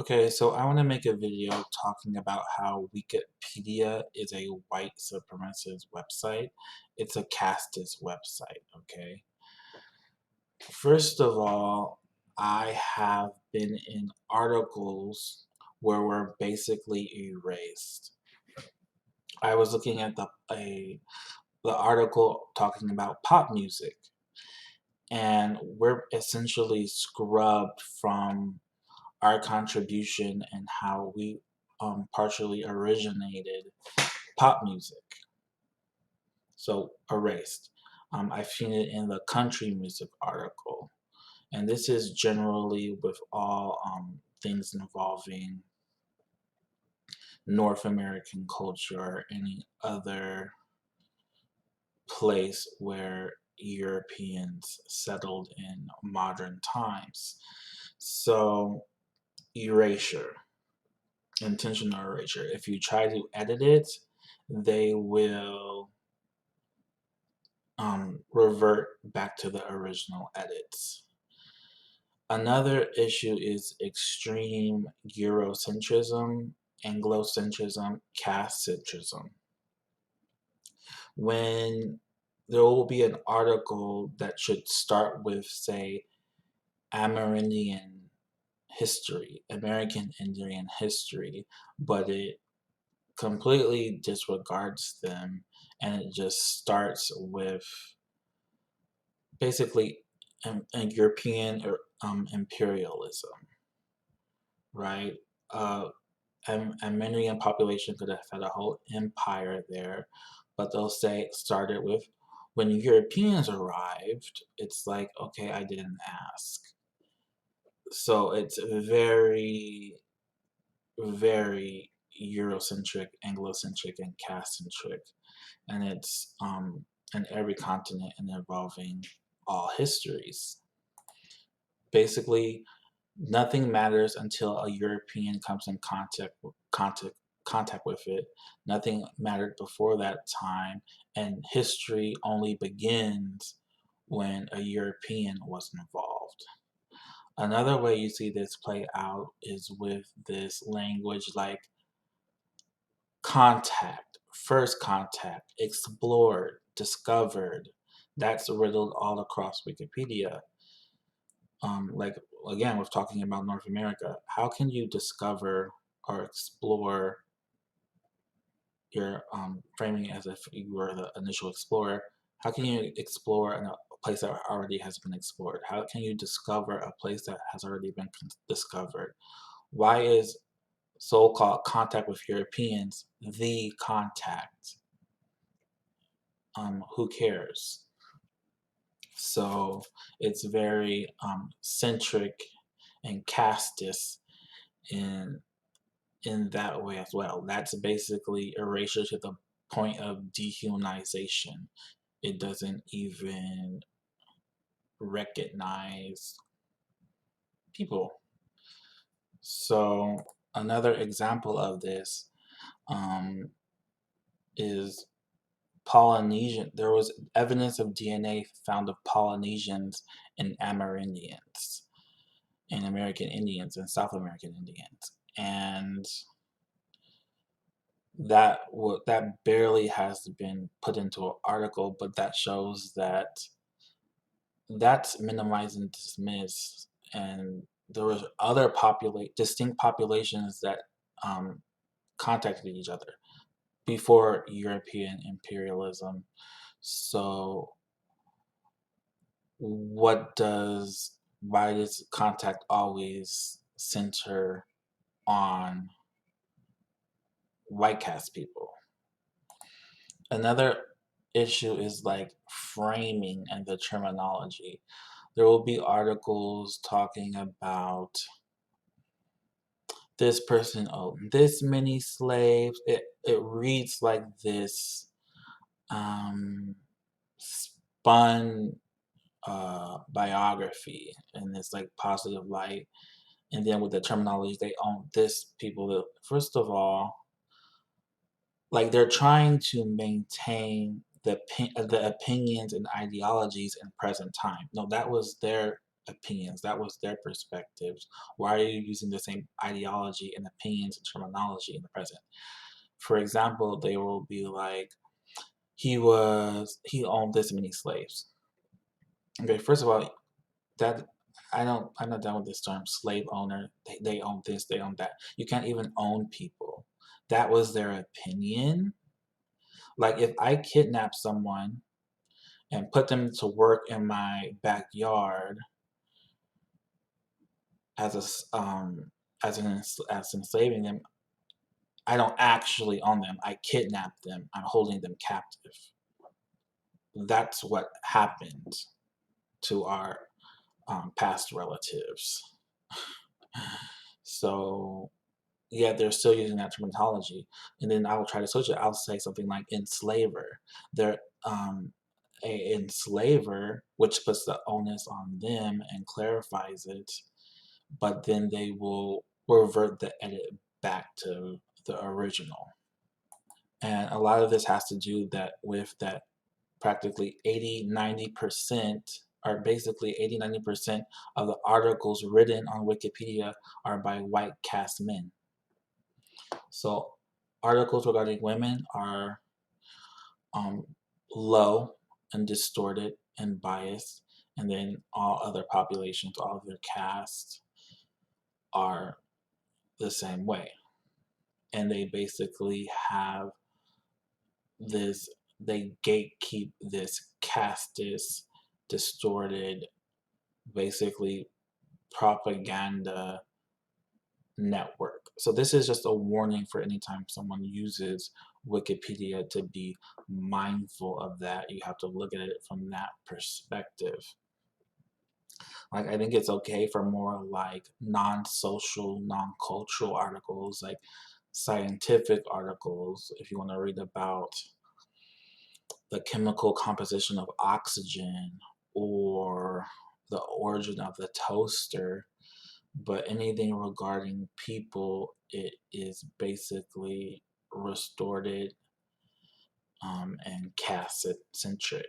Okay, so I want to make a video talking about how Wikipedia is a white supremacist website. It's a casteist website, okay? First of all, I have been in articles where we're basically erased. I was looking at the article talking about pop music, and we're essentially scrubbed from our contribution and how we partially originated pop music. So erased. I've seen it in the country music article. And this is generally with all things involving North American culture or any other place where Europeans settled in modern times. So, erasure. Intentional erasure. If you try to edit it, they will revert back to the original edits. Another issue is extreme Eurocentrism, Anglocentrism, caste centrism. When there will be an article that should start with, say, Amerindian history, American Indian history, but it completely disregards them and it just starts with basically European imperialism, right? Armenian population could have had a whole empire there, but they'll say it started with when Europeans arrived. It's like, okay, I didn't ask. So it's very, very Eurocentric, Anglocentric, and caste-centric, and it's in every continent and involving all histories. Basically, nothing matters until a European comes in contact with it. Nothing mattered before that time, and history only begins when a European was involved. Another way you see this play out is with this language like contact, first contact, explored, discovered. That's riddled all across Wikipedia. Like again, we're talking about North America. How can you discover or explore? You're framing it as if you were the initial explorer. How can you explore in a place that already has been explored? How can you discover a place that has already been discovered? Why is so-called contact with Europeans the contact? Who cares? So it's very centric and casteist in that way as well. That's basically erasure to the point of dehumanization. It doesn't even recognize people. So another example of this um, is Polynesian. There was evidence of DNA found of Polynesians and Amerindians, and American Indians and South American Indians, and that barely has been put into an article, but that shows that that's minimized and dismissed, and there was other distinct populations that um, contacted each other before European imperialism. So, why does contact always center on white cast people? Another issue is like framing and the terminology. There will be articles talking about this person owned this many slaves. It reads like this um, spun biography in this like positive light, and then with the terminology they own this people. That first of all, like they're trying to maintain the opinions and ideologies in present time. No, that was their opinions. That was their perspectives. Why are you using the same ideology and opinions and terminology in the present? For example, they will be like, he owned this many slaves. Okay, first of all, that I'm not done with this term slave owner. They own this, they own that. You can't even own people. That was their opinion. Like if I kidnap someone and put them to work in my backyard as as enslaving them, I don't actually own them. I kidnap them. I'm holding them captive. That's what happened to our past relatives. So yeah, they're still using that terminology. And then I will try to switch it. I'll say something like enslaver. They're a enslaver, which puts the onus on them and clarifies it, but then they will revert the edit back to the original. And a lot of this has to do that with that practically 80-90%, or basically 80-90% of the articles written on Wikipedia are by white cast men. So articles regarding women are um, low and distorted and biased, and then all other populations, all of their castes are the same way. And they basically have this, they gatekeep this casteist, distorted, basically propaganda network. So this is just a warning for any time someone uses Wikipedia to be mindful of that. You have to look at it from that perspective. Like I think it's okay for more like non-social, non-cultural articles, like scientific articles, if you want to read about the chemical composition of oxygen or the origin of the toaster. But anything regarding people, it is basically restored and caste centric.